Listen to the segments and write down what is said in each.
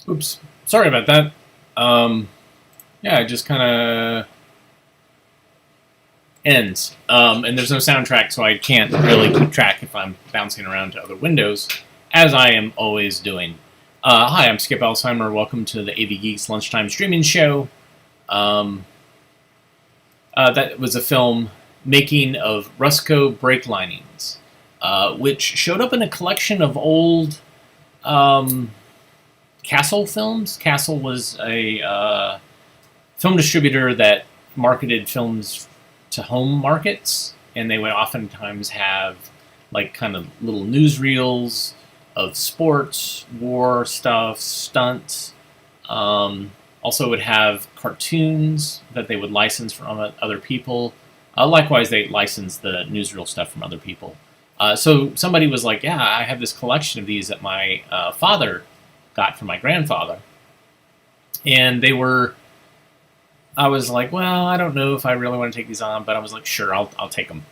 Oops. Sorry about that. Yeah, it just kind of ends. And there's no soundtrack, so I can't really keep track if I'm bouncing around to other windows, as I am always doing. Hi, I'm Skip Alzheimer. Welcome to the AV Geeks Lunchtime Streaming Show. That was a film making of Rusco brake linings, which showed up in a collection of old Castle films. Castle was a film distributor that marketed films to home markets, and they would oftentimes have like kind of little newsreels of sports, war stuff, stunts. Also would have cartoons that they would license from other people. Likewise, they licensed the newsreel stuff from other people. So somebody was like, yeah, I have this collection of these that my father got from my grandfather. And they were, I was like, well, I don't know if I really want to take these on, but I was like, sure, I'll take them.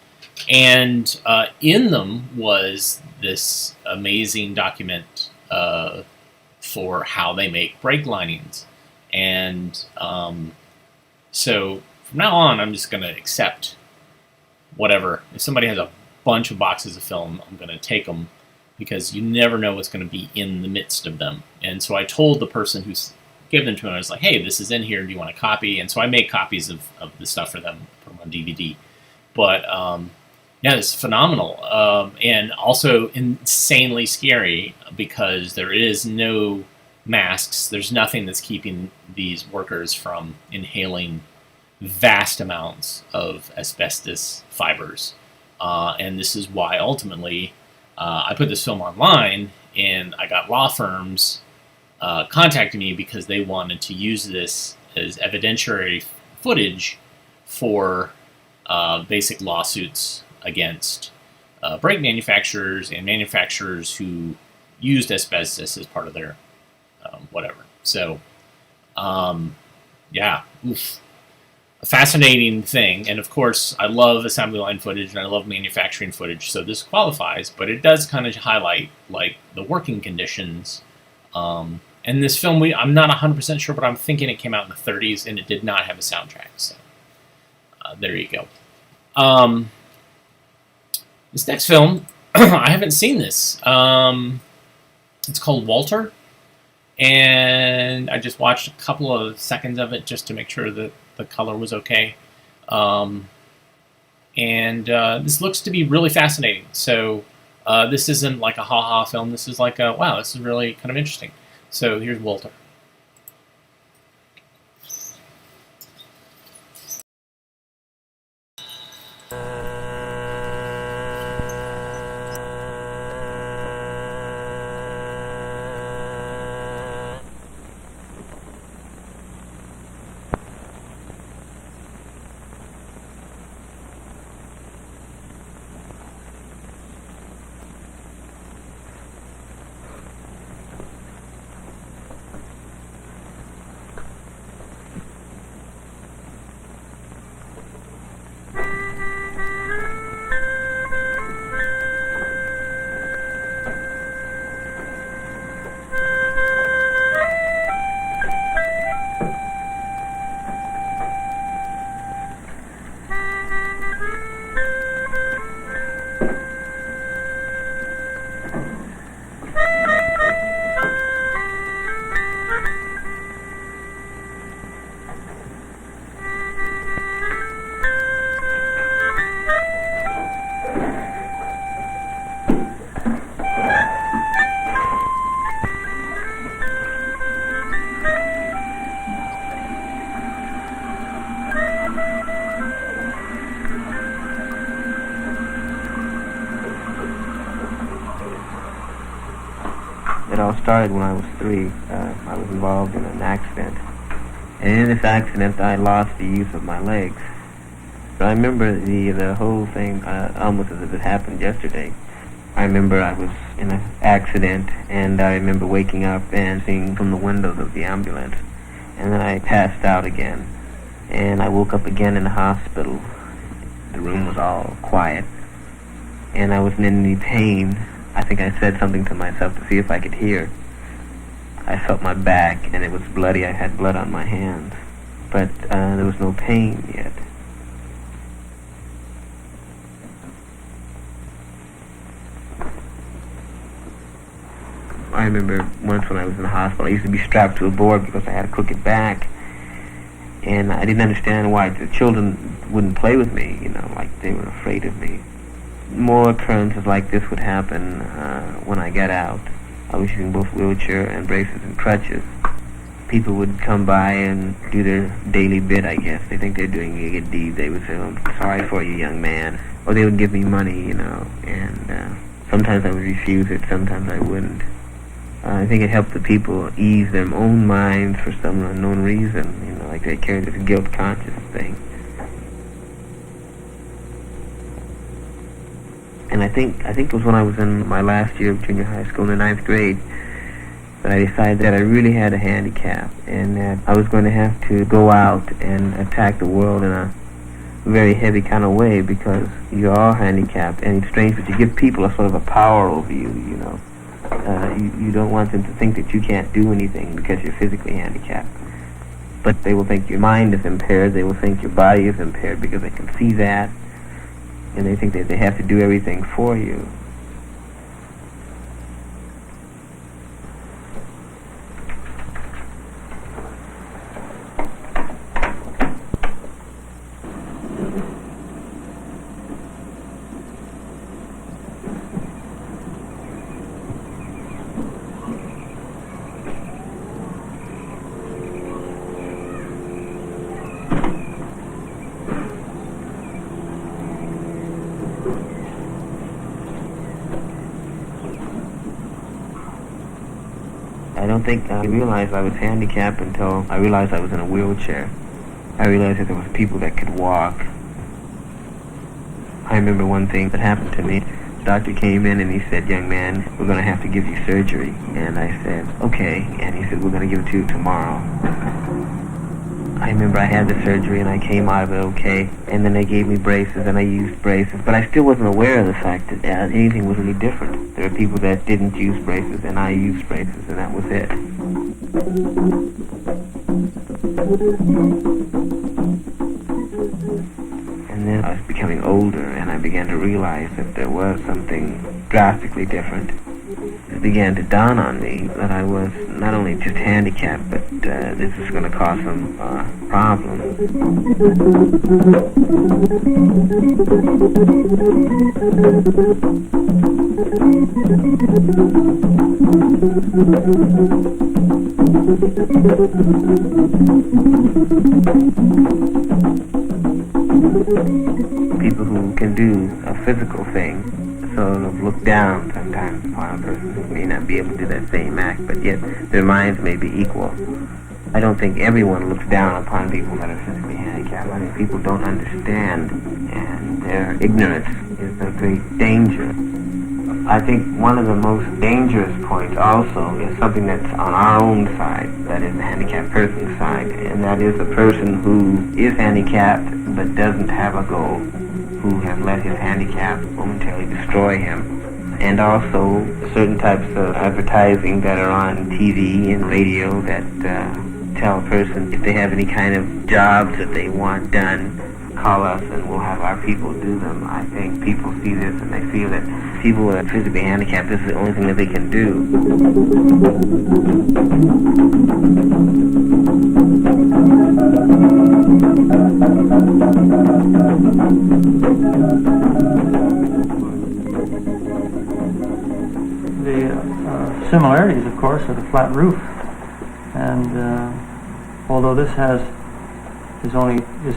And in them was this amazing document for how they make brake linings. And so from now on, I'm just going to accept whatever. If somebody has a bunch of boxes of film, I'm going to take them because you never know what's going to be in the midst of them. And so I told the person who's given them to me, I was like, hey, this is in here. Do you want a copy? And so I made copies of the stuff for them, put them on DVD. But yeah, it's phenomenal. And also insanely scary because there is no masks. There's nothing that's keeping these workers from inhaling vast amounts of asbestos fibers. And this is why ultimately I put this film online, and I got law firms contacting me because they wanted to use this as evidentiary footage for basic lawsuits against brake manufacturers and manufacturers who used asbestos as part of their whatever. So, yeah, oof. A fascinating thing. And of course, I love assembly line footage and I love manufacturing footage, so this qualifies, but it does kind of highlight like the working conditions. And this film, I'm not 100% sure, but I'm thinking it came out in the 30s and it did not have a soundtrack. So there you go. This next film, I haven't seen this. It's called Walter. And I just watched a couple of seconds of it just to make sure that the color was okay. This looks to be really fascinating. So this isn't like a ha-ha film. This is like a, wow, this is really kind of interesting. So here's Walter. It all started when I was 3. I was involved in an accident. And in this accident, I lost the use of my legs. But I remember the whole thing almost as if it happened yesterday. I remember I was in an accident, and I remember waking up and seeing from the windows of the ambulance. And then I passed out again. And I woke up again in the hospital. The room was all quiet. And I wasn't in any pain. I think I said something to myself to see if I could hear. I felt my back, and it was bloody. I had blood on my hands, but there was no pain yet. I remember once when I was in the hospital, I used to be strapped to a board because I had a crooked back, and I didn't understand why the children wouldn't play with me, like they were afraid of me. More occurrences like this would happen when I got out. I was using both wheelchair and braces and crutches. People would come by and do their daily bit, I guess. They think they're doing a good deed. They would say, "Oh, I'm sorry for you, young man." Or they would give me money, and sometimes I would refuse it, sometimes I wouldn't. I think it helped the people ease their own minds for some unknown reason, like they carried this guilt conscious thing. And I think it was when I was in my last year of junior high school in the 9th grade that I decided that I really had a handicap and that I was going to have to go out and attack the world in a very heavy kind of way because you are handicapped, and it's strange, but you give people a sort of a power over you, You don't want them to think that you can't do anything because you're physically handicapped. But they will think your mind is impaired, they will think your body is impaired because they can see that, and they think that they have to do everything for you. I don't think I realized I was handicapped until I realized I was in a wheelchair. I realized that there was people that could walk. I remember one thing that happened to me. The doctor came in and he said, "Young man, we're going to have to give you surgery." And I said, "Okay." And he said, "We're going to give it to you tomorrow." I remember I had the surgery and I came out of it okay, and then they gave me braces and I used braces, but I still wasn't aware of the fact that anything was really different. There were people that didn't use braces and I used braces, and that was it. And then I was becoming older and I began to realize that there was something drastically different. It began to dawn on me that I was not only just handicapped, but this was going to cause some problems. People who can do a physical thing sort of look down sometimes upon a person who may not be able to do that same act, but yet their minds may be equal. I don't think everyone looks down upon people that are physically handicapped. I think people don't understand, and their ignorance is a great danger. I think one of the most dangerous points also is something that's on our own side, that is the handicapped person's side, and that is a person who is handicapped but doesn't have a goal, who has let his handicap momentarily destroy him. And also certain types of advertising that are on TV and radio that tell a person if they have any kind of jobs that they want done, call us and we'll have our people do them. I think people see this and they feel that people who are physically handicapped, this is the only thing that they can do. The similarities, of course, are the flat roof, and although this is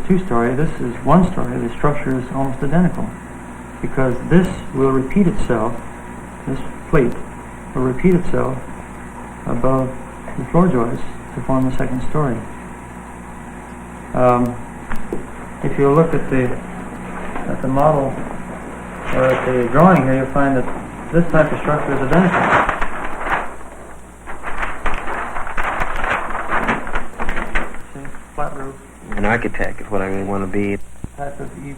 two-story, this is one story. The structure is almost identical because this will repeat itself. This plate will repeat itself above the floor joists to form the second story. If you look at the model or at the drawing here, you'll find that this type of structure is identical. See, flat roof. An architect is what I really want to be. Type of each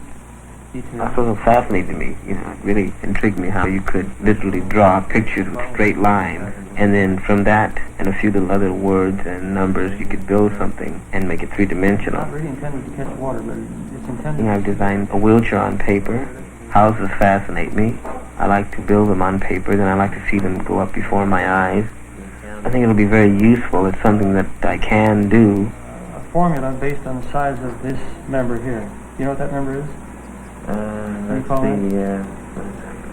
detail. sort of fascinated me. It really intrigued me how you could literally draw pictures with straight lines, and then from that and a few little other words and numbers, you could build something and make it three-dimensional. Not really intended to catch water, but it's intended. I've designed a wheelchair on paper. Houses fascinate me. I like to build them on paper, then I like to see them go up before my eyes. I think it'll be very useful. It's something that I can do. A formula based on the size of this member here. You know what that member is? Let's see,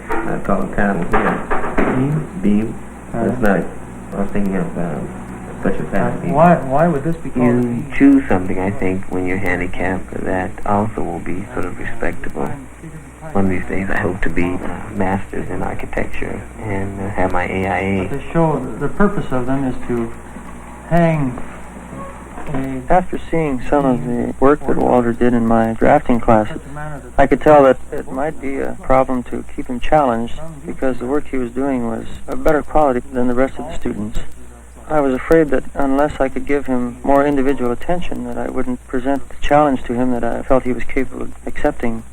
I call it panel here. Beam? That's nice. I was thinking of special path beam. Why would this be called a You beam? choose something, I think, when you're handicapped that also will be sort of respectable. One of these days I hope to be masters in architecture and have my AIA. They show the purpose of them is to hang. After seeing some of the work that Walter did in my drafting classes, I could tell that it might be a problem to keep him challenged because the work he was doing was of better quality than the rest of the students. I was afraid that unless I could give him more individual attention, that I wouldn't present the challenge to him that I felt he was capable of accepting.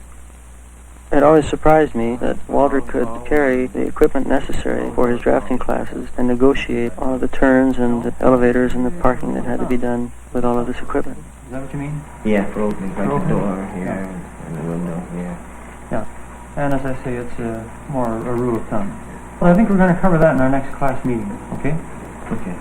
It always surprised me that Walter could carry the equipment necessary for his drafting classes and negotiate all of the turns and the elevators and the parking that had to be done with all of this equipment. Is that what you mean? Yeah, for opening like the door here and the window here. Yeah, and as I say, it's more a rule of thumb. Well, I think we're going to cover that in our next class meeting, okay? Okay.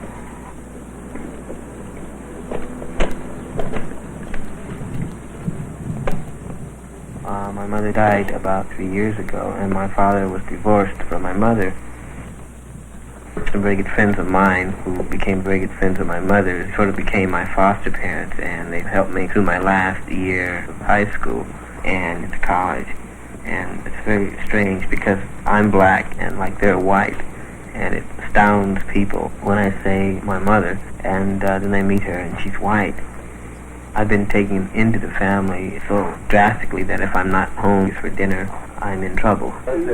My mother died about 3 years ago, and my father was divorced from my mother. Some very good friends of mine who became very good friends of my mother sort of became my foster parents, and they helped me through my last year of high school and into college. And it's very strange because I'm black and like they're white, and it astounds people when I say my mother, and then they meet her and she's white. I've been taken into the family so drastically that if I'm not home for dinner, I'm in trouble. Well, you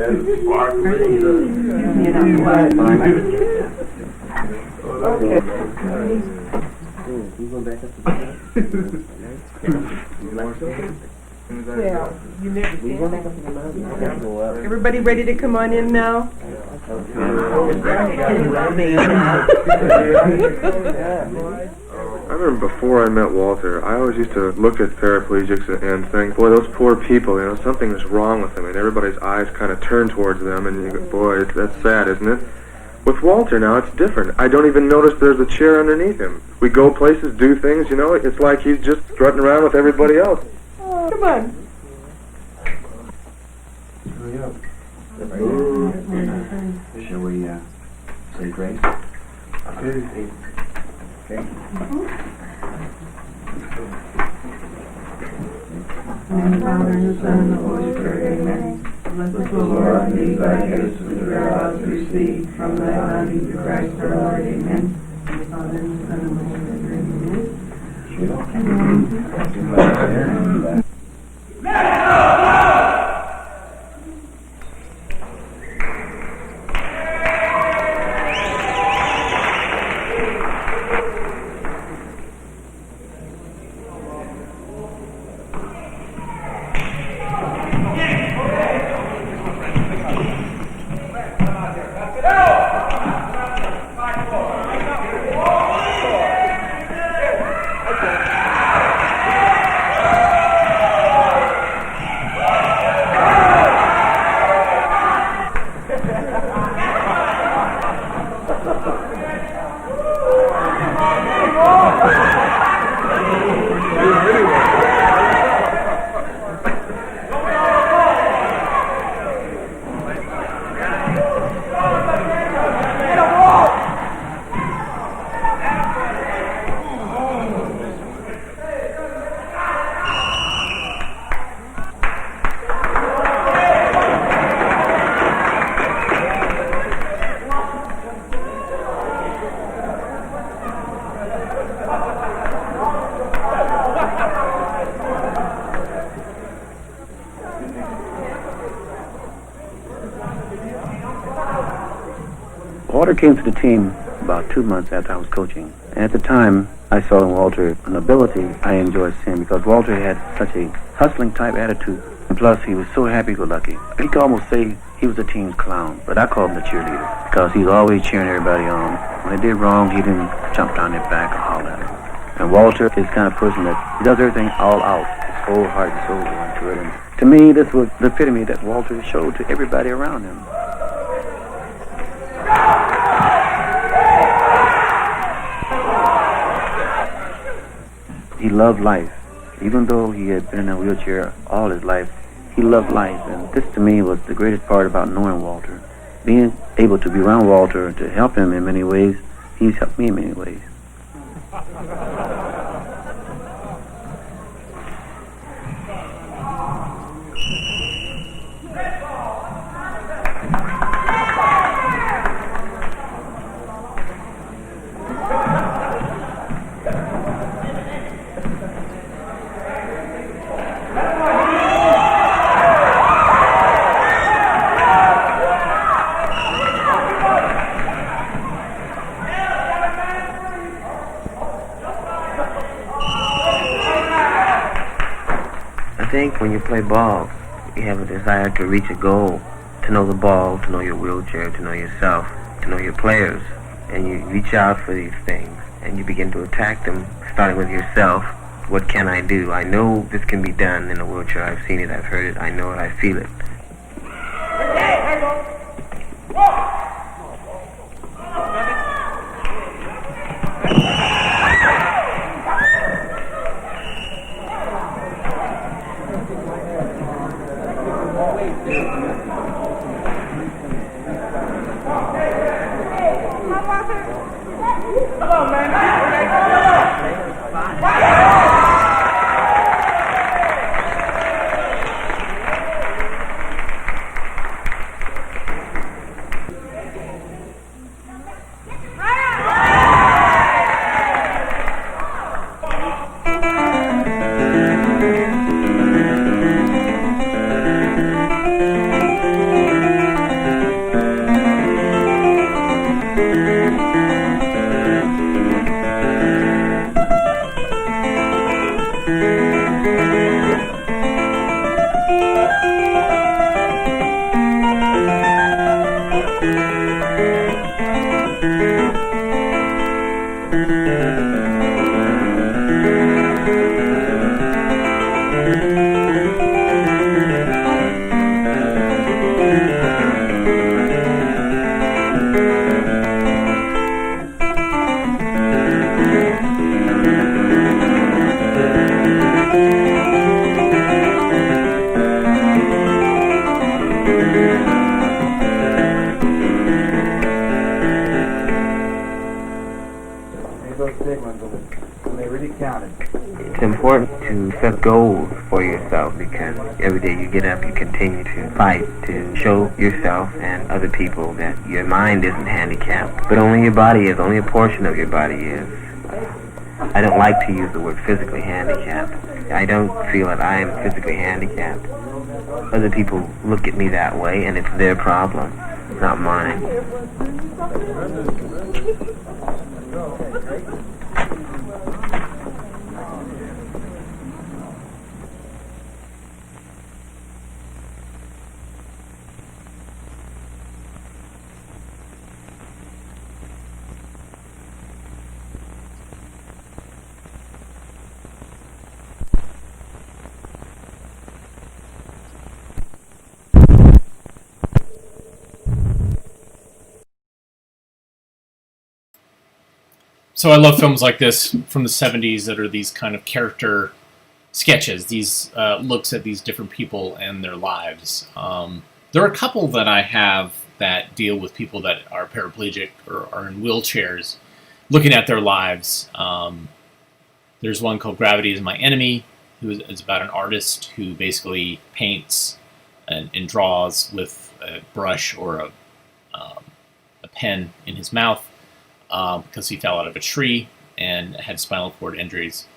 never said. Everybody ready to come on in now? I remember before I met Walter, I always used to look at paraplegics and think, boy, those poor people, something is wrong with them, and everybody's eyes kind of turn towards them, and you go, boy, that's sad, isn't it? With Walter now, it's different. I don't even notice there's a chair underneath him. We go places, do things, it's like he's just strutting around with everybody else. Oh, come on. Shall we say grace? Okay. And the Father, and the Son, and the Holy Spirit, amen. Bless the Lord, and these thy gifts which we are about to receive from thy Son, Jesus Christ our Lord, amen. And the Father, and the Son, and the Holy Spirit, amen. Walter came to the team about 2 months after I was coaching. And at the time, I saw in Walter an ability I enjoyed seeing because Walter had such a hustling type attitude. plus, he was so happy-go-lucky. You could almost say he was the team's clown, but I called him the cheerleader because he was always cheering everybody on. When they did wrong, he didn't jump down their back and holler at them. And Walter is the kind of person that he does everything all out. His whole heart and soul go into it. And to me, this was the epitome that Walter showed to everybody around him. He loved life. Even though he had been in a wheelchair all his life, he loved life. And this to me was the greatest part about knowing Walter. Being able to be around Walter and to help him in many ways, he's helped me in many ways. I think when you play ball, you have a desire to reach a goal, to know the ball, to know your wheelchair, to know yourself, to know your players, and you reach out for these things, and you begin to attack them, starting with yourself. What can I do? I know this can be done in a wheelchair. I've seen it, I've heard it, I know it, I feel it. It's important to set goals for yourself because every day you get up, you continue to fight to show yourself and other people that your mind isn't handicapped, but only your body is, only a portion of your body is. I don't like to use the word physically handicapped. I don't feel that I am physically handicapped. Other people look at me that way, and it's their problem, not mine. So I love films like this from the 70s that are these kind of character sketches, these looks at these different people and their lives. There are a couple that I have that deal with people that are paraplegic or are in wheelchairs, looking at their lives. There's one called Gravity is My Enemy, who is about an artist who basically paints and draws with a brush or a pen in his mouth. Because he fell out of a tree and had spinal cord injuries.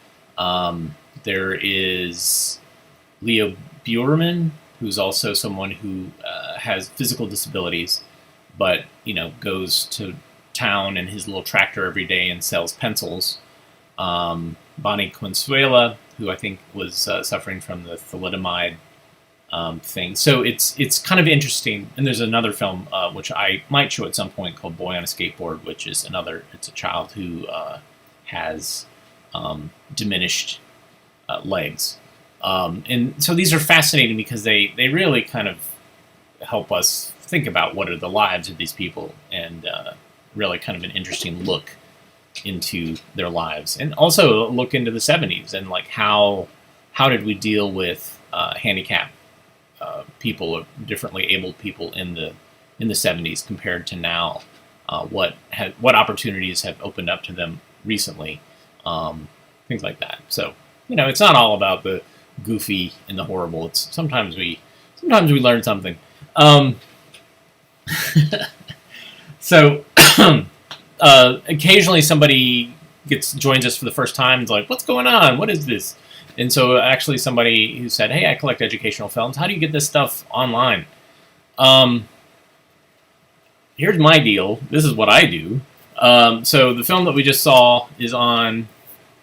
There is Leo Bierman, who's also someone who has physical disabilities, but goes to town in his little tractor every day and sells pencils. Bonnie Consuela, who I think was suffering from the thalidomide thing. So it's kind of interesting. And there's another film which I might show at some point called Boy on a Skateboard, which is it's a child who has diminished legs. And so these are fascinating because they really kind of help us think about what are the lives of these people, and really kind of an interesting look into their lives, and also look into the 70s and like how did we deal with handicapped people or differently abled people in the 70s compared to now. What opportunities have opened up to them recently, things like that. So it's not all about the goofy and the horrible. It's sometimes we learn something. So occasionally somebody joins us for the first time and is like, what's going on? What is this? And so actually somebody who said, hey, I collect educational films. How do you get this stuff online? Here's my deal. This is what I do. So the film that we just saw is on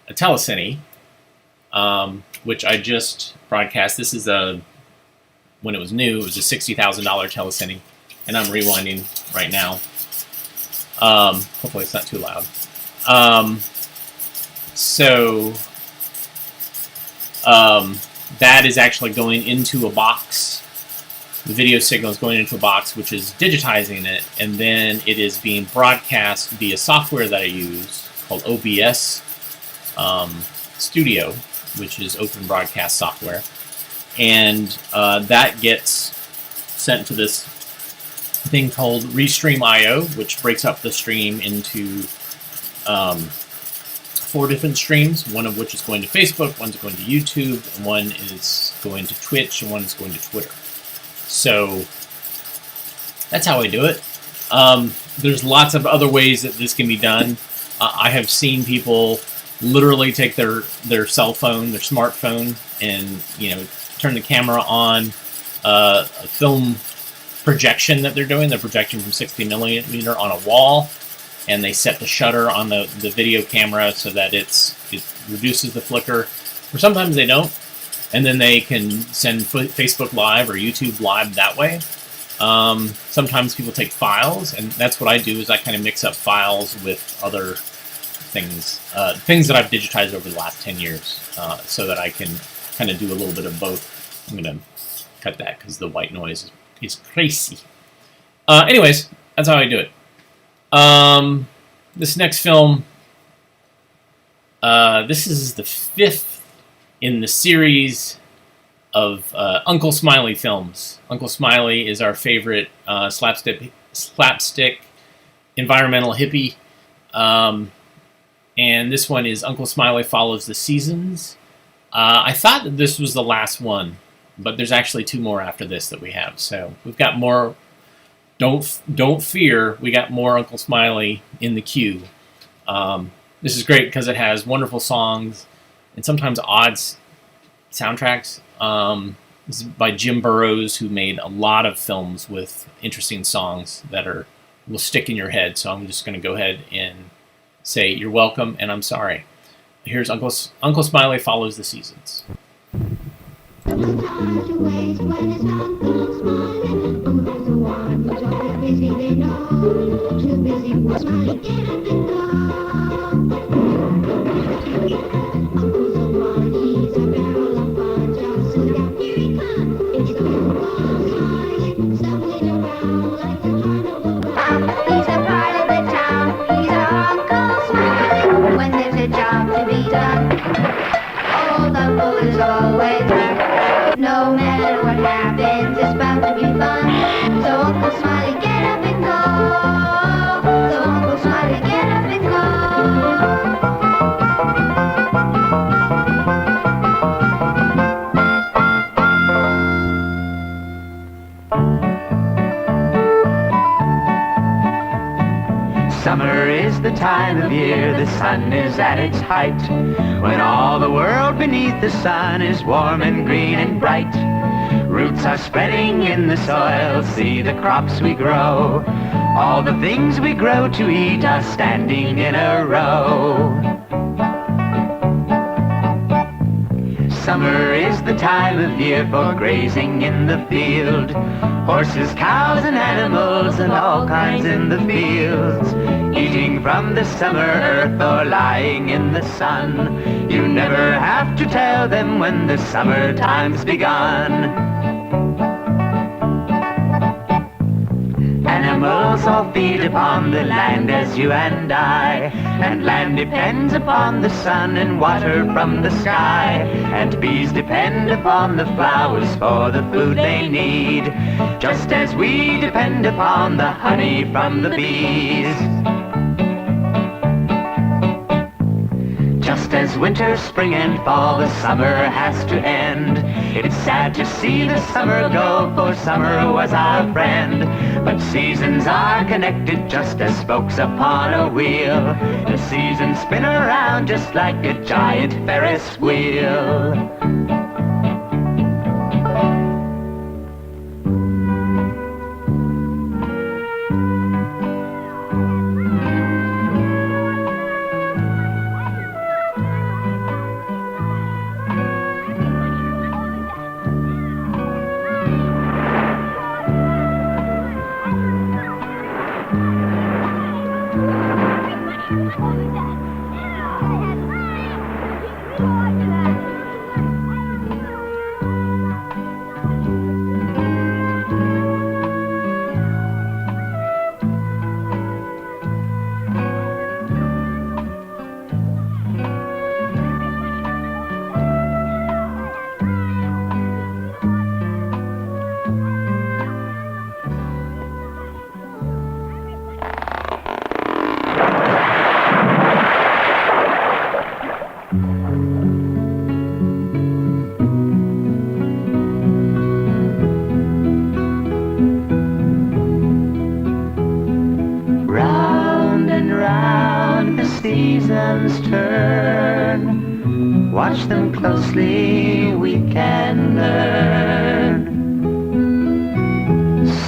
a telecine, which I just broadcast. This is when it was new, it was a $60,000 telecine, and I'm rewinding right now. Hopefully it's not too loud. That is actually going into a box. The video signal is going into a box, which is digitizing it, and then it is being broadcast via software that I use called OBS Studio, which is open broadcast software. And that gets sent to this thing called Restream.io, which breaks up the stream into 4 different streams, one of which is going to Facebook, one's going to YouTube, and one is going to Twitch, and one is going to Twitter. So that's how I do it. There's lots of other ways that this can be done. I have seen people literally take their cell phone, their smartphone, and turn the camera on a film projection that they're doing. They're projecting from 60 millimeter on a wall, and they set the shutter on the video camera so that it reduces the flicker. Or sometimes they don't, and then they can send Facebook Live or YouTube Live that way. Sometimes people take files, and that's what I do, is I kind of mix up files with other things that I've digitized over the last 10 years, so that I can kind of do a little bit of both. I'm going to cut that because the white noise is crazy. Anyways, that's how I do it. This next film, this is the 5th in the series of Uncle Smiley films. Uncle Smiley is our favorite slapstick environmental hippie. And this one is Uncle Smiley Follows the Seasons. I thought that this was the last one, but there's actually 2 more after this that we have. So we've got more. Don't fear, we got more Uncle Smiley in the queue. This is great because it has wonderful songs and sometimes odd soundtracks. This is by Jim Burrows, who made a lot of films with interesting songs that will stick in your head. So I'm just going to go ahead and say you're welcome and I'm sorry. Here's Uncle Smiley Follows the Seasons. No matter what happens, it's bound to be fun. So Uncle Smiley, get up and go. So Uncle Smiley, get up and go. Summer is the time of year, the sun is at its height, when all the world beneath the sun is warm and green and bright. Roots are spreading in the soil, see the crops we grow. All the things we grow to eat are standing in a row. Summer is the time of year for grazing in the field. Horses, cows, and animals, and all kinds in the fields, eating from the summer earth or lying in the sun. You never have to tell them when the summertime's begun. Animals all feed upon the land as you and I, and land depends upon the sun and water from the sky, and bees depend upon the flowers for the food they need, just as we depend upon the honey from the bees. Just as winter, spring, and fall, the summer has to end. It's sad to see the summer go, for summer was our friend. But seasons are connected just as spokes upon a wheel. The seasons spin around just like a giant Ferris wheel. Seasons turn, watch them closely, we can learn.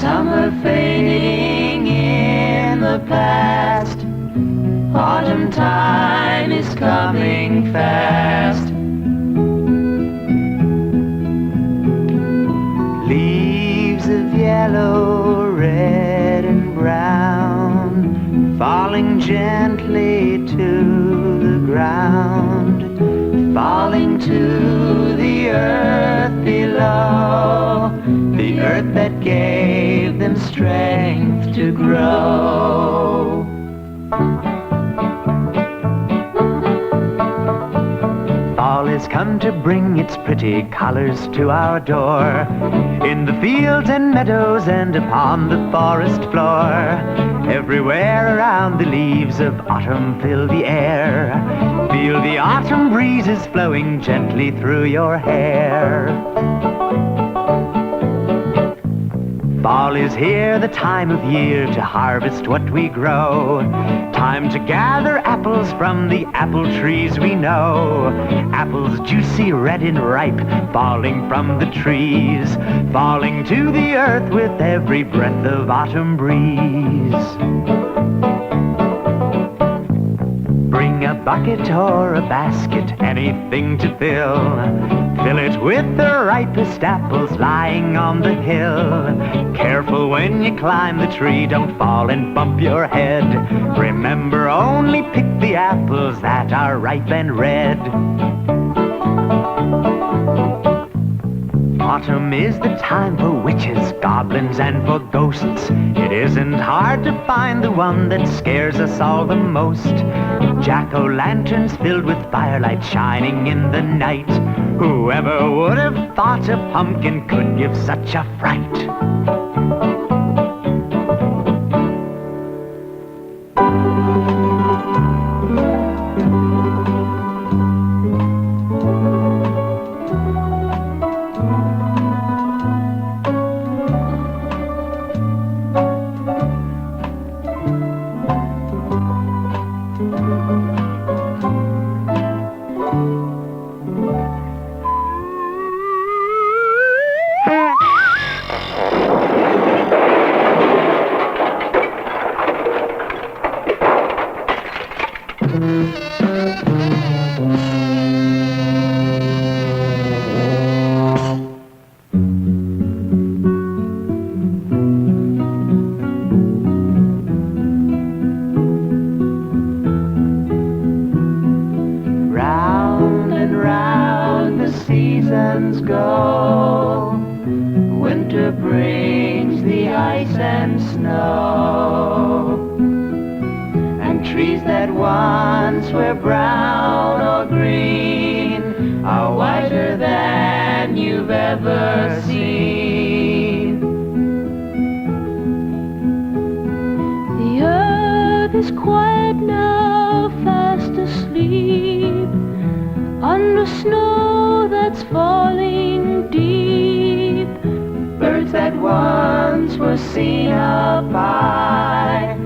Summer fading in the past, autumn time is coming fast. Leaves of yellow, red and brown, falling gently to the ground, falling to the earth below, the earth that gave them strength to grow. Fall has come to bring its pretty colors to our door, in the fields and meadows and upon the forest floor. Everywhere around the leaves of autumn fill the air. Feel the autumn breezes flowing gently through your hair. Fall is here, the time of year to harvest what we grow. Time to gather apples from the apple trees we know. Apples juicy, red and ripe, falling from the trees, falling to the earth with every breath of autumn breeze. Bring a bucket or a basket, anything to fill. Fill it with the ripest apples lying on the hill. Careful when you climb the tree, don't fall and bump your head. Remember, only pick the apples that are ripe and red. Autumn is the time for witches, goblins, and for ghosts. It isn't hard to find the one that scares us all the most. Jack-o'-lanterns filled with firelight shining in the night. Whoever would have thought a pumpkin could give such a fright? winter brings the ice and snow, and trees that once were brown or green are whiter than you've ever seen. The earth is quiet now, fast asleep, under snow that's falling deep. Birds that once were seen up high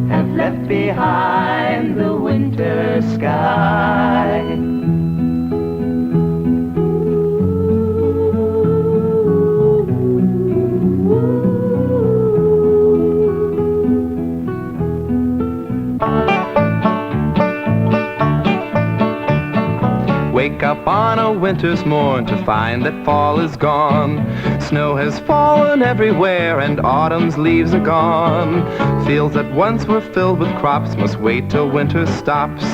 have left behind the winter sky. Wake up on a winter's morn to find that fall is gone. Snow has fallen everywhere and autumn's leaves are gone. Fields that once were filled with crops must wait till winter stops,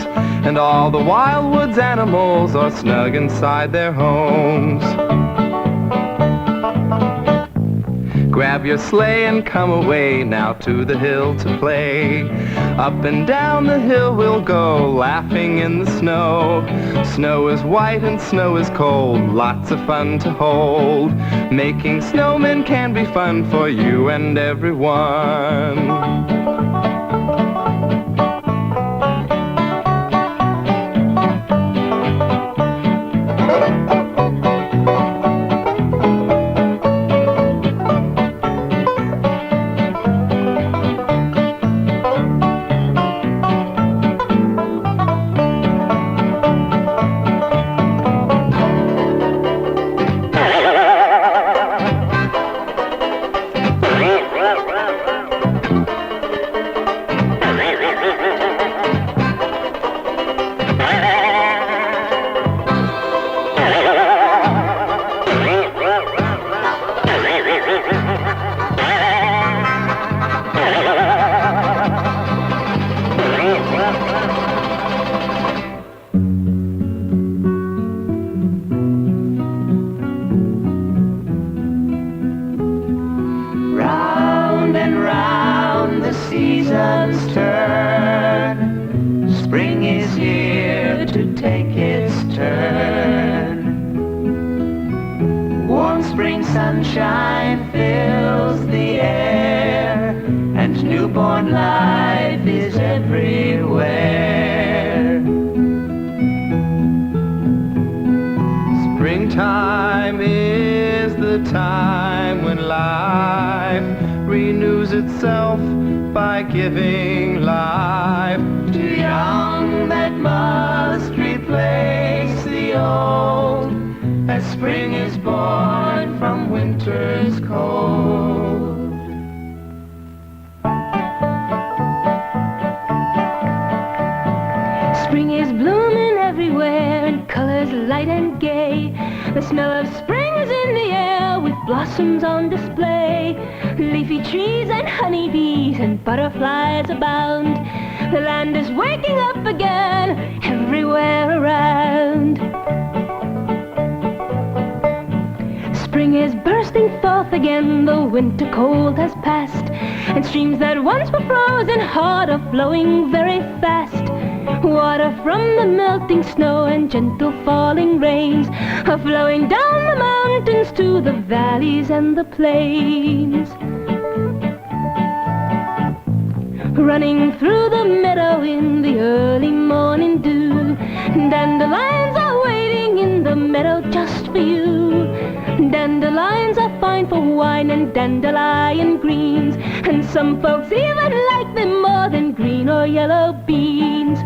and all the wild woods animals are snug inside their homes. Grab your sleigh and come away now to the hill to play. Up and down the hill we'll go, laughing in the snow. Snow is white and snow is cold, lots of fun to hold. Making snowmen can be fun for you and everyone. Sunshine fills the air, and newborn life is everywhere. Springtime is the time when life renews itself by giving life to young that must replace the old, as spring is born from winter's cold. Spring is blooming everywhere in colors light and gay. The smell of spring is in the air with blossoms on display. Leafy trees and honeybees and butterflies abound. The land is waking up again everywhere around. Spring is bursting forth again, the winter cold has passed, and streams that once were frozen hard are flowing very fast. Water from the melting snow and gentle falling rains are flowing down the mountains to the valleys and the plains. Running through the meadow in the early morning dew, dandelions are waiting in the meadow just for you. Dandelions are fine for wine and dandelion greens, and some folks even like them more than green or yellow beans.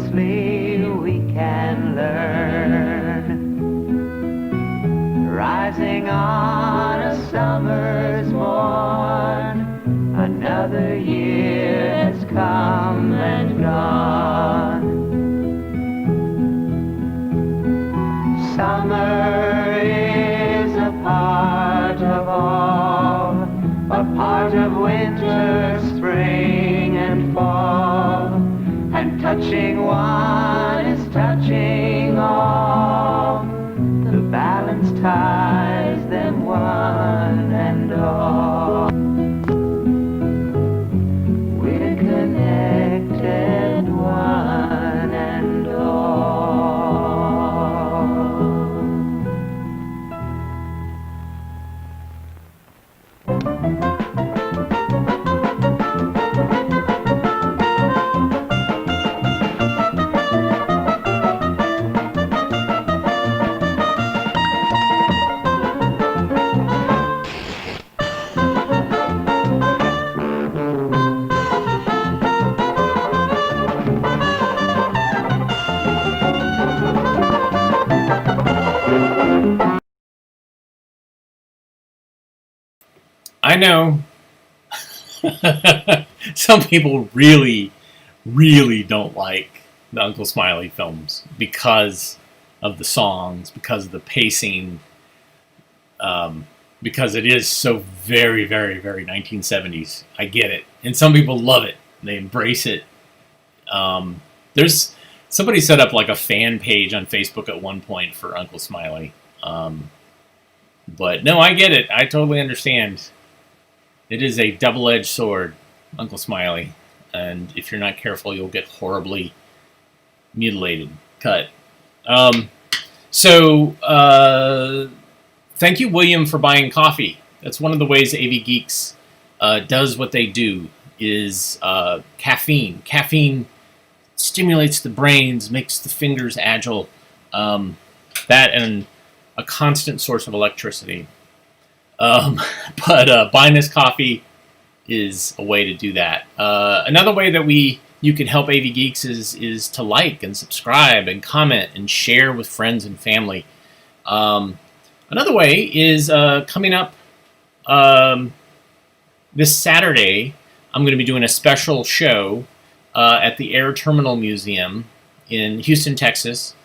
endlessly we can learn. Rising on a summer's morn, another year has come and gone. Summer is a part of all, a part of winter, spring, and fall. And touching one is touching all. The balance ties them one and all. We're connected one and all. I know some people really, really don't like the Uncle Smiley films because of the songs, because of the pacing, because it is so very, very, very 1970s. I get it. And some people love it. They embrace it. There's somebody set up like a fan page on Facebook at one point for Uncle Smiley. But no, I get it. I totally understand. It is a double-edged sword, Uncle Smiley. And if you're not careful, you'll get horribly mutilated, cut. Thank you, William, for buying coffee. That's one of the ways AV Geeks does what they do, is caffeine. Caffeine stimulates the brains, makes the fingers agile. That and a constant source of electricity. But buying this coffee is a way to do that. Another way that you can help AV Geeks is to like and subscribe and comment and share with friends and family. Another way is coming up this Saturday, I'm going to be doing a special show at the Air Terminal Museum in Houston, Texas,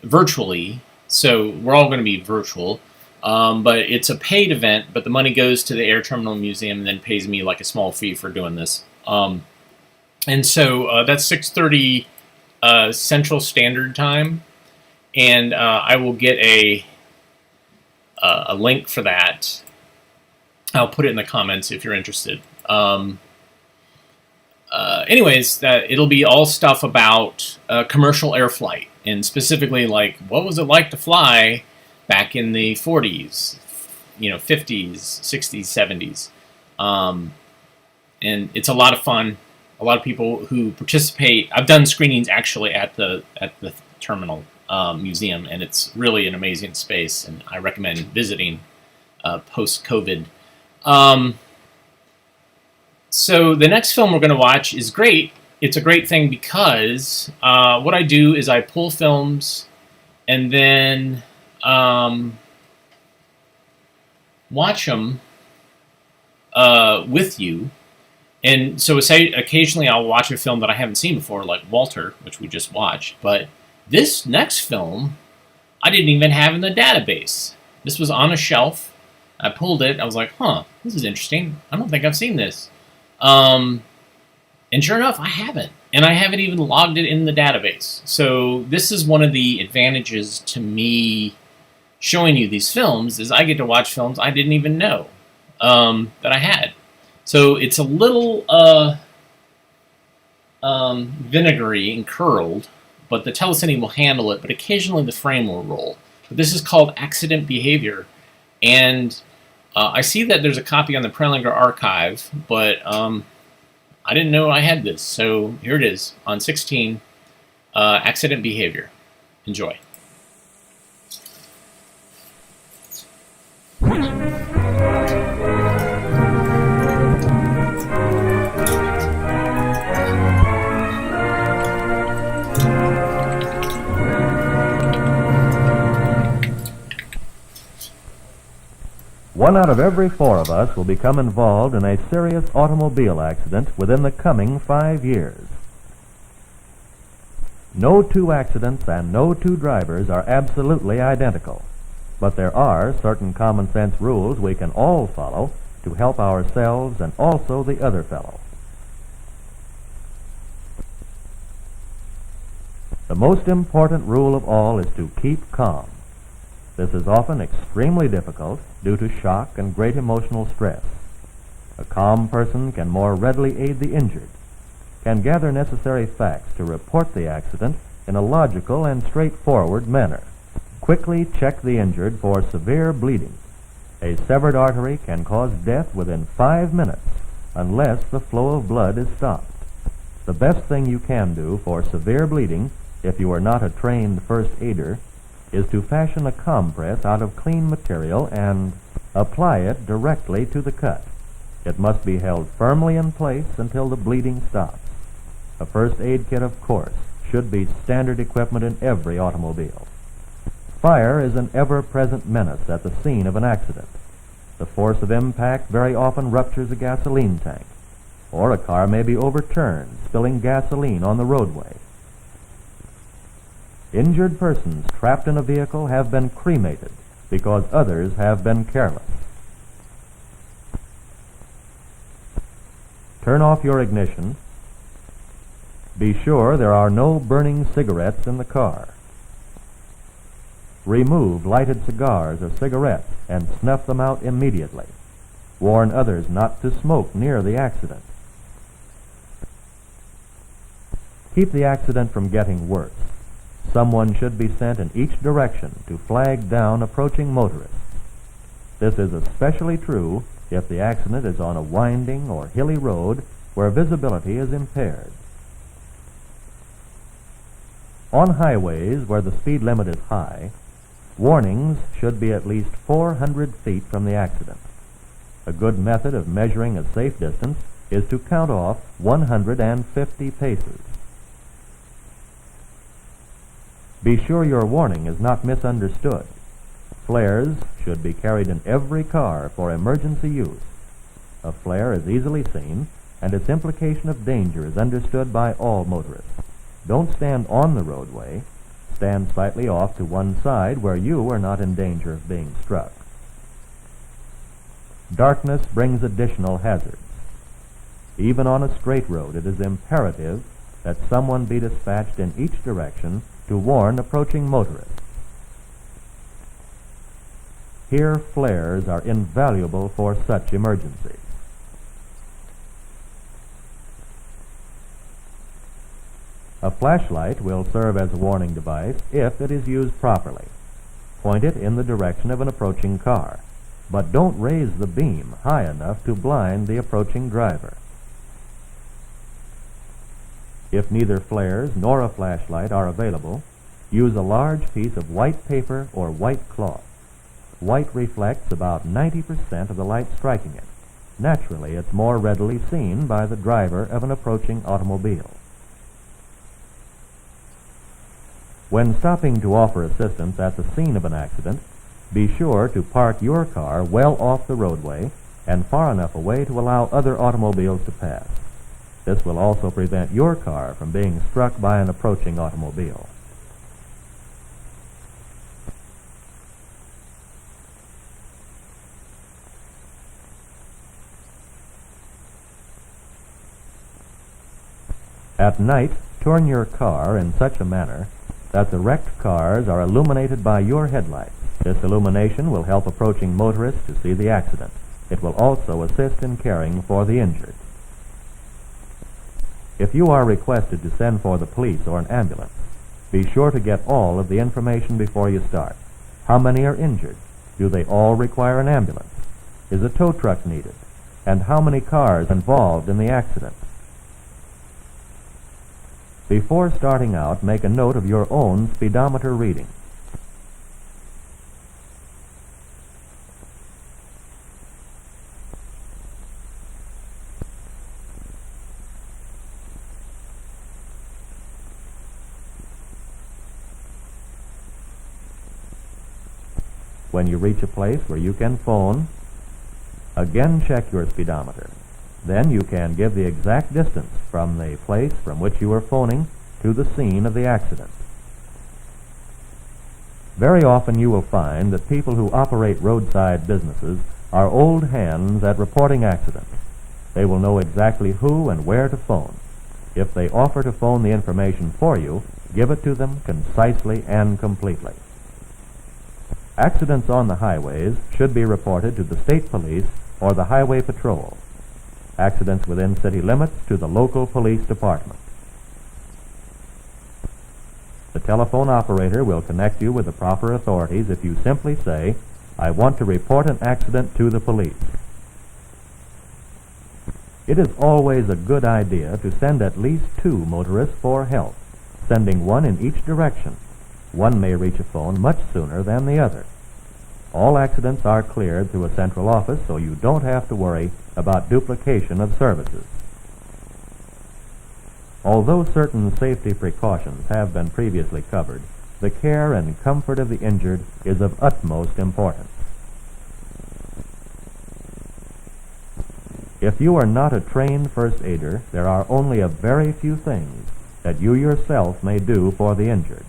virtually. So we're all going to be virtual. But it's a paid event, but the money goes to the Air Terminal Museum and then pays me like a small fee for doing this. And so that's 6:30 Central Standard Time, and I will get a link for that. I'll put it in the comments if you're interested. Anyways, it'll be all stuff about commercial air flight, and specifically like what was it like to fly back in the 40s, 50s, 60s, 70s. And it's a lot of fun. A lot of people who participate. I've done screenings actually at the Terminal Museum, and it's really an amazing space, and I recommend visiting post-COVID. So the next film we're going to watch is great. It's a great thing because what I do is I pull films and then watch them with you. And so say occasionally I'll watch a film that I haven't seen before, like Walter, which we just watched. But this next film, I didn't even have in the database. This was on a shelf. I pulled it. I was like, huh, this is interesting. I don't think I've seen this. And sure enough, I haven't. And I haven't even logged it in the database. So this is one of the advantages to me showing you these films, is I get to watch films I didn't even know that I had. So it's a little vinegary and curled, but the telecine will handle it, but occasionally the frame will roll. But this is called Accident Behavior, and I see that there's a copy on the Prelinger archive, but I didn't know I had this, so here it is on 16, Accident Behavior. Enjoy. 1 out of every 4 of us will become involved in a serious automobile accident within the coming 5 years. No 2 accidents and no 2 drivers are absolutely identical, but there are certain common sense rules we can all follow to help ourselves and also the other fellow. The most important rule of all is to keep calm. This is often extremely difficult due to shock and great emotional stress. A calm person can more readily aid the injured, can gather necessary facts to report the accident in a logical and straightforward manner, quickly check the injured for severe bleeding. A severed artery can cause death within 5 minutes unless the flow of blood is stopped. The best thing you can do for severe bleeding, if you are not a trained first aider, is to fashion a compress out of clean material and apply it directly to the cut. It must be held firmly in place until the bleeding stops. A first aid kit, of course, should be standard equipment in every automobile. Fire is an ever-present menace at the scene of an accident. The force of impact very often ruptures a gasoline tank, or a car may be overturned, spilling gasoline on the roadway. Injured persons trapped in a vehicle have been cremated because others have been careless. Turn off your ignition. Be sure there are no burning cigarettes in the car. Remove lighted cigars or cigarettes and snuff them out immediately. Warn others not to smoke near the accident. Keep the accident from getting worse. Someone should be sent in each direction to flag down approaching motorists. This is especially true if the accident is on a winding or hilly road where visibility is impaired. On highways where the speed limit is high, warnings should be at least 400 feet from the accident. A good method of measuring a safe distance is to count off 150 paces. Be sure your warning is not misunderstood. Flares should be carried in every car for emergency use. A flare is easily seen, and its implication of danger is understood by all motorists. Don't stand on the roadway. Stand slightly off to one side where you are not in danger of being struck. Darkness brings additional hazards. Even on a straight road, it is imperative that someone be dispatched in each direction to warn approaching motorists. Here, flares are invaluable for such emergencies. A flashlight will serve as a warning device if it is used properly. Point it in the direction of an approaching car, but don't raise the beam high enough to blind the approaching driver. If neither flares nor a flashlight are available, use a large piece of white paper or white cloth. White reflects about 90% of the light striking it. Naturally, it's more readily seen by the driver of an approaching automobile. When stopping to offer assistance at the scene of an accident, be sure to park your car well off the roadway and far enough away to allow other automobiles to pass. This will also prevent your car from being struck by an approaching automobile. At night, turn your car in such a manner that the wrecked cars are illuminated by your headlights. This illumination will help approaching motorists to see the accident. It will also assist in caring for the injured. If you are requested to send for the police or an ambulance, be sure to get all of the information before you start. How many are injured? Do they all require an ambulance? Is a tow truck needed? And how many cars involved in the accident? Before starting out, make a note of your own speedometer reading. When you reach a place where you can phone, Again check your speedometer. Then you can give the exact distance from the place from which you are phoning to the scene of the accident. Very often you will find that people who operate roadside businesses are old hands at reporting accidents. They will know exactly who and where to phone. If they offer to phone the information for you, give it to them concisely and completely. Accidents on the highways should be reported to the state police or the highway patrol. Accidents within city limits to the local police department. The telephone operator will connect you with the proper authorities if you simply say, "I want to report an accident to the police." It is always a good idea to send at least 2 motorists for help, sending one in each direction. One may reach a phone much sooner than the other. All accidents are cleared through a central office, so you don't have to worry about duplication of services. Although certain safety precautions have been previously covered, the care and comfort of the injured is of utmost importance. If you are not a trained first aider, there are only a very few things that you yourself may do for the injured.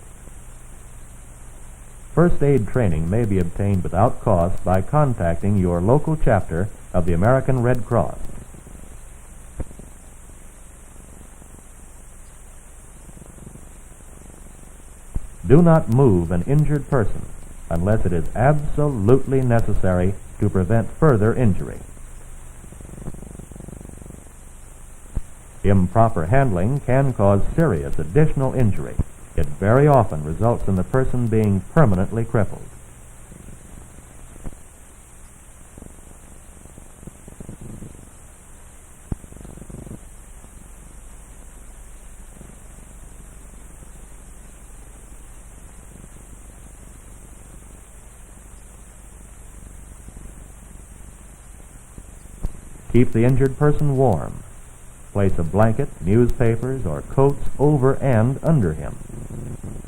First aid training may be obtained without cost by contacting your local chapter of the American Red Cross. Do not move an injured person unless it is absolutely necessary to prevent further injury. Improper handling can cause serious additional injury. It very often results in the person being permanently crippled. Keep the injured person warm. Place a blanket, newspapers, or coats over and under him.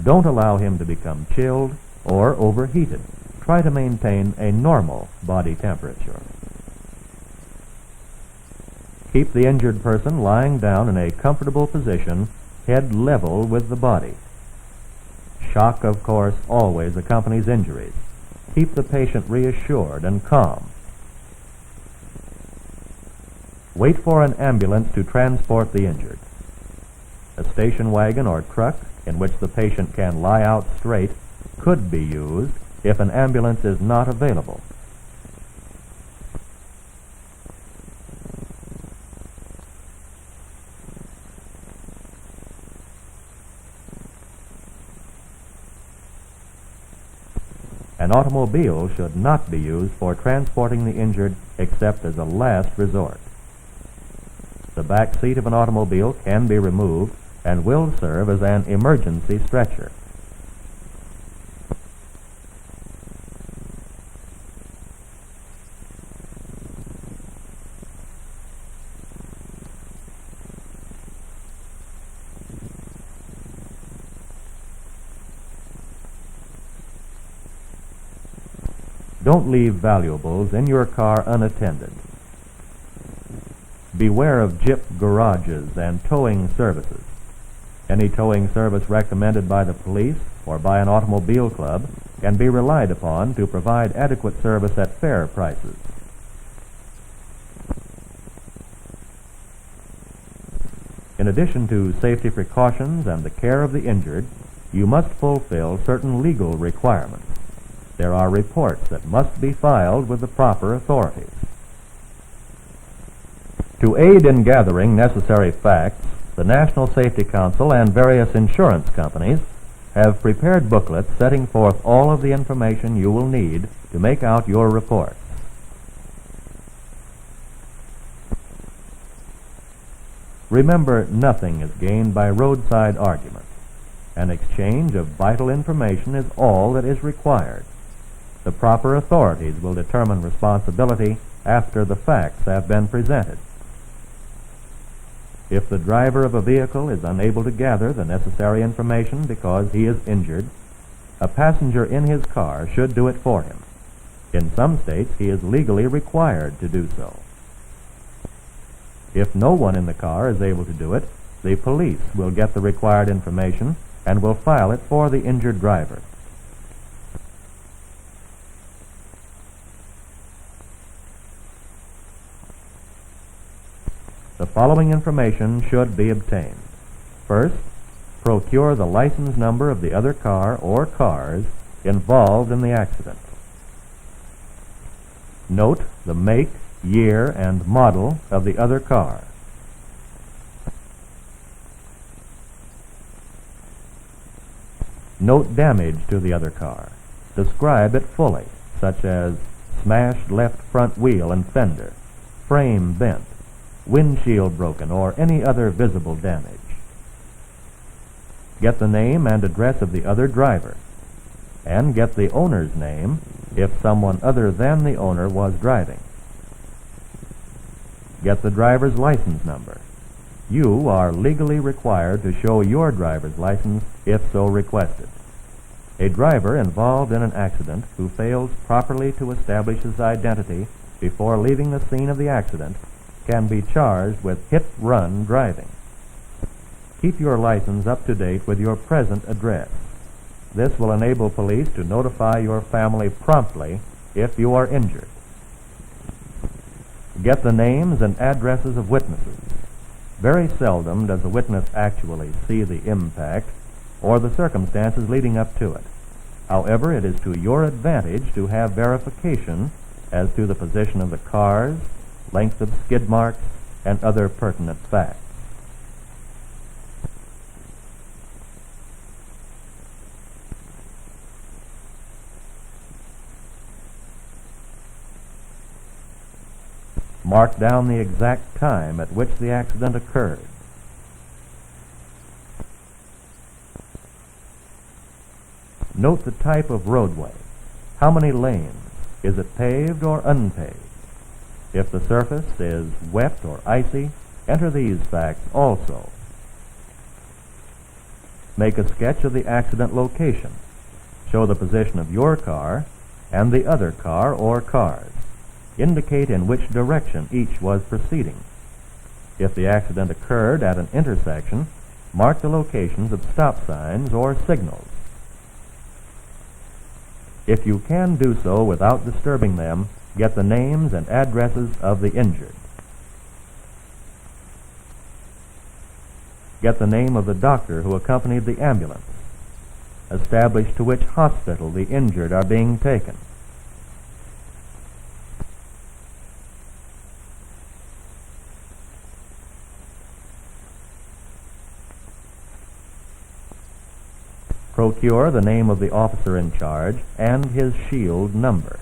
Don't allow him to become chilled or overheated. Try to maintain a normal body temperature. Keep the injured person lying down in a comfortable position, head level with the body. Shock, of course, always accompanies injuries. Keep the patient reassured and calm. Wait for an ambulance to transport the injured. A station wagon or truck in which the patient can lie out straight could be used if an ambulance is not available. An automobile should not be used for transporting the injured except as a last resort. The back seat of an automobile can be removed and will serve as an emergency stretcher. Don't leave valuables in your car unattended. Beware of gyp garages and towing services. Any towing service recommended by the police or by an automobile club can be relied upon to provide adequate service at fair prices. In addition to safety precautions and the care of the injured, you must fulfill certain legal requirements. There are reports that must be filed with the proper authorities. To aid in gathering necessary facts, the National Safety Council and various insurance companies have prepared booklets setting forth all of the information you will need to make out your report. Remember, nothing is gained by roadside argument. An exchange of vital information is all that is required. The proper authorities will determine responsibility after the facts have been presented. If the driver of a vehicle is unable to gather the necessary information because he is injured, a passenger in his car should do it for him. In some states, he is legally required to do so. If no one in the car is able to do it, the police will get the required information and will file it for the injured driver. The following information should be obtained. First, procure the license number of the other car or cars involved in the accident. Note the make, year, and model of the other car. Note damage to the other car. Describe it fully, such as smashed left front wheel and fender, frame bent, windshield broken, or any other visible damage. Get the name and address of the other driver, and get the owner's name if someone other than the owner was driving. Get the driver's license number. You are legally required to show your driver's license if so requested. A driver involved in an accident who fails properly to establish his identity before leaving the scene of the accident can be charged with hit-run driving. Keep your license up to date with your present address. This will enable police to notify your family promptly if you are injured. Get the names and addresses of witnesses. Very seldom does a witness actually see the impact or the circumstances leading up to it. However, it is to your advantage to have verification as to the position of the cars, length of skid marks, and other pertinent facts. Mark down the exact time at which the accident occurred. Note the type of roadway. How many lanes? Is it paved or unpaved? If the surface is wet or icy, enter these facts also. Make a sketch of the accident location. Show the position of your car and the other car or cars. Indicate in which direction each was proceeding. If the accident occurred at an intersection, mark the locations of stop signs or signals. If you can do so without disturbing them, get the names and addresses of the injured. Get the name of the doctor who accompanied the ambulance. Establish to which hospital the injured are being taken. Procure the name of the officer in charge and his shield number.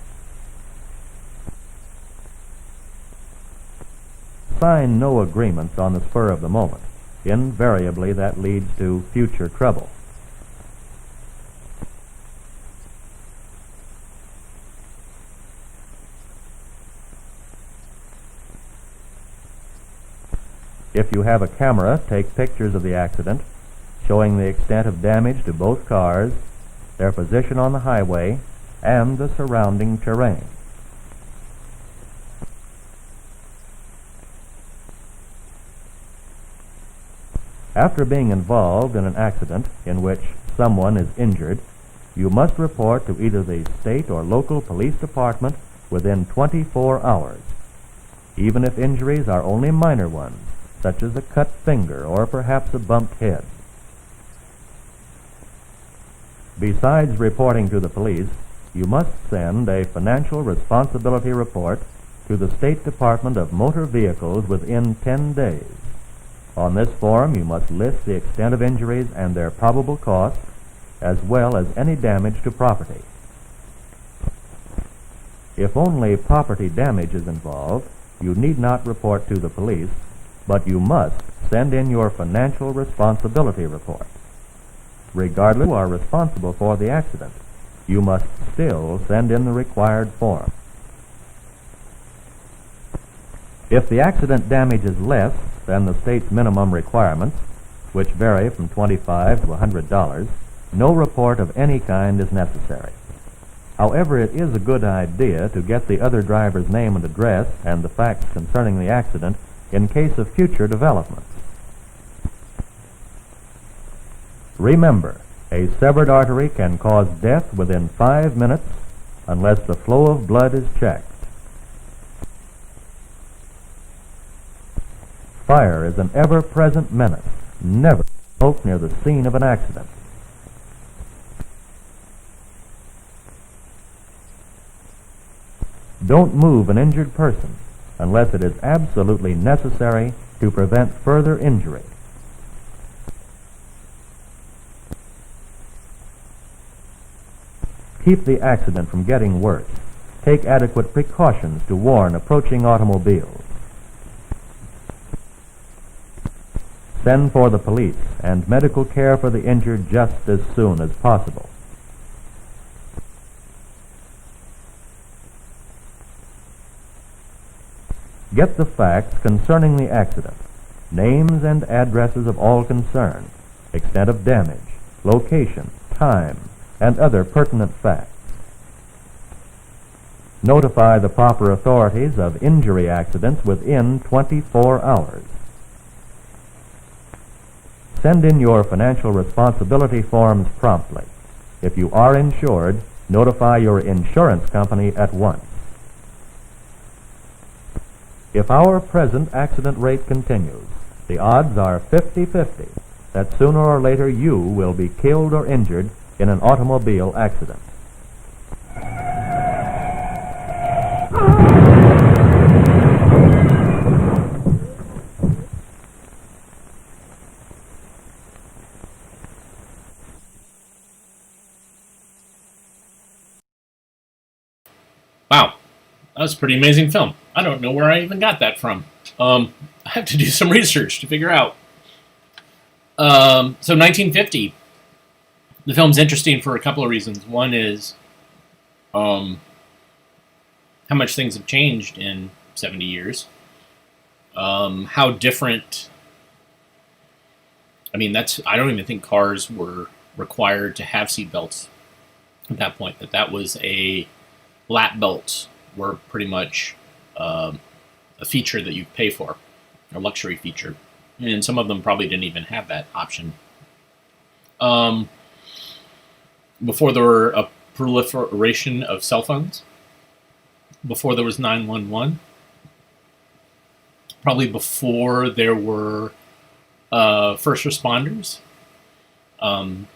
Sign no agreements on the spur of the moment. Invariably, that leads to future trouble. If you have a camera, take pictures of the accident, showing the extent of damage to both cars, their position on the highway, and the surrounding terrain. After being involved in an accident in which someone is injured, you must report to either the state or local police department within 24 hours, even if injuries are only minor ones, such as a cut finger or perhaps a bumped head. Besides reporting to the police, you must send a financial responsibility report to the State Department of Motor Vehicles within 10 days. On this form, you must list the extent of injuries and their probable costs, as well as any damage to property. If only property damage is involved, you need not report to the police, but you must send in your financial responsibility report. Regardless, you are responsible for the accident. You must still send in the required form. If the accident damage is less than the state's minimum requirements, which vary from $25 to $100, no report of any kind is necessary. However, it is a good idea to get the other driver's name and address and the facts concerning the accident in case of future developments. Remember, a severed artery can cause death within 5 minutes unless the flow of blood is checked. Fire is an ever-present menace. Never smoke near the scene of an accident. Don't move an injured person unless it is absolutely necessary to prevent further injury. Keep the accident from getting worse. Take adequate precautions to warn approaching automobiles. Send for the police and medical care for the injured just as soon as possible. Get the facts concerning the accident, names and addresses of all concerned, extent of damage, location, time, and other pertinent facts. Notify the proper authorities of injury accidents within 24 hours. Send in your financial responsibility forms promptly. If you are insured, notify your insurance company at once. If our present accident rate continues, the odds are 50-50 that sooner or later you will be killed or injured in an automobile accident. Wow, that was a pretty amazing film. I don't know where I even got that from. I have to do some research to figure out. So 1950. The film's interesting for a couple of reasons. One is how much things have changed in 70 years. How different... I mean, I don't even think cars were required to have seatbelts at that point. That was lap belts were pretty much a feature that you pay for, a luxury feature. And some of them probably didn't even have that option. Before there were a proliferation of cell phones, before there was 911, probably before there were first responders and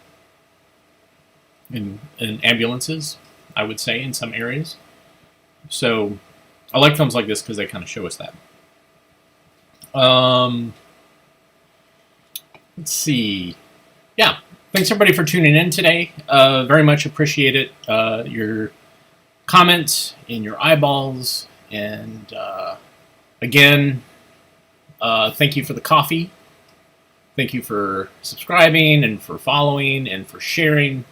ambulances, I would say, in some areas. So I like films like this because they kind of show us that. Let's see. Yeah. Thanks, everybody, for tuning in today. Very much appreciate it. Your comments and your eyeballs. And again, thank you for the coffee. Thank you for subscribing and for following and for sharing.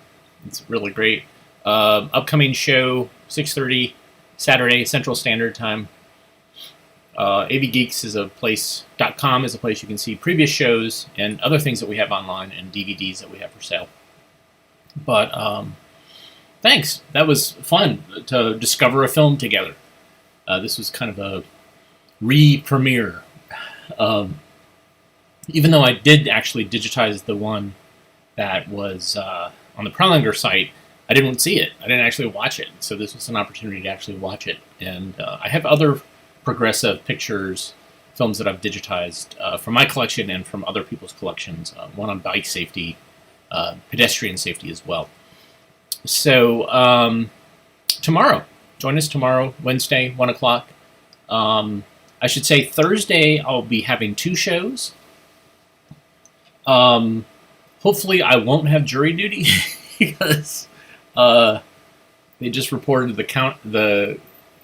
It's really great. Upcoming show, 6:30 Saturday, Central Standard Time. avgeeks is .com is a place you can see previous shows and other things that we have online and DVDs that we have for sale. But thanks. That was fun to discover a film together. This was kind of a re-premiere. Even though I did actually digitize the one that was on the Prowlinger site, I didn't see it. I didn't actually watch it. So this was an opportunity to actually watch it. And I have other progressive pictures, films that I've digitized from my collection and from other people's collections. One on bike safety, pedestrian safety as well. So tomorrow, join us tomorrow, Wednesday, 1 o'clock. I should say Thursday I'll be having 2 shows. Hopefully I won't have jury duty because they just reported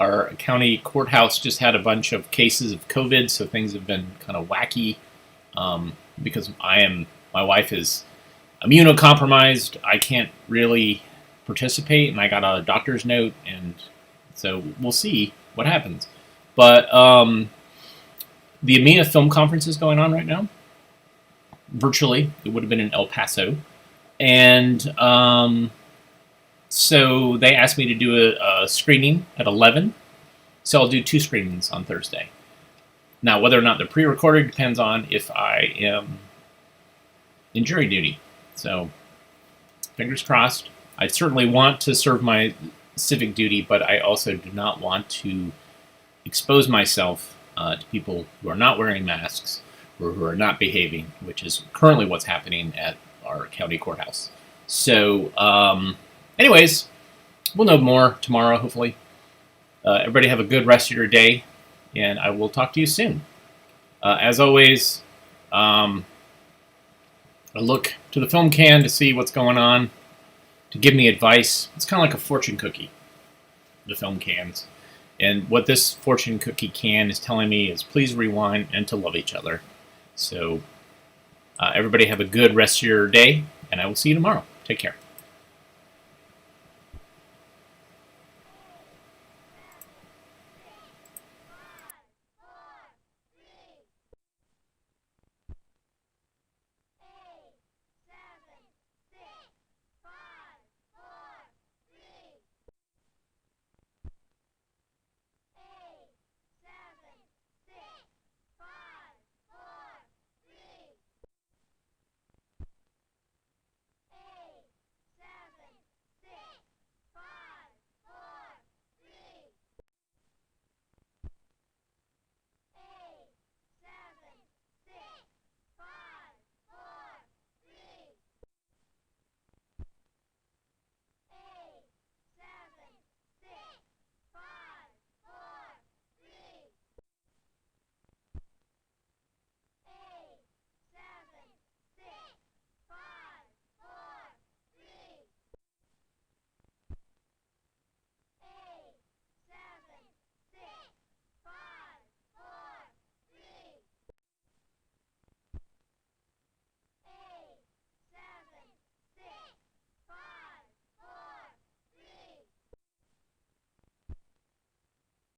our county courthouse just had a bunch of cases of COVID, so things have been kind of wacky. Because my wife is immunocompromised, I can't really participate, and I got a doctor's note, and so we'll see what happens. But the EMEA Film Conference is going on right now, virtually. It would have been in El Paso, and So they asked me to do a screening at 11. So I'll do 2 screenings on Thursday. Now, whether or not they're pre-recorded depends on if I am in jury duty. So, fingers crossed. I certainly want to serve my civic duty, but I also do not want to expose myself to people who are not wearing masks or who are not behaving, which is currently what's happening at our county courthouse. So, anyways, we'll know more tomorrow, hopefully. Everybody have a good rest of your day, and I will talk to you soon. As always, I look to the film can to see what's going on, to give me advice. It's kind of like a fortune cookie, the film cans. And what this fortune cookie can is telling me is please rewind and to love each other. So everybody have a good rest of your day, and I will see you tomorrow. Take care.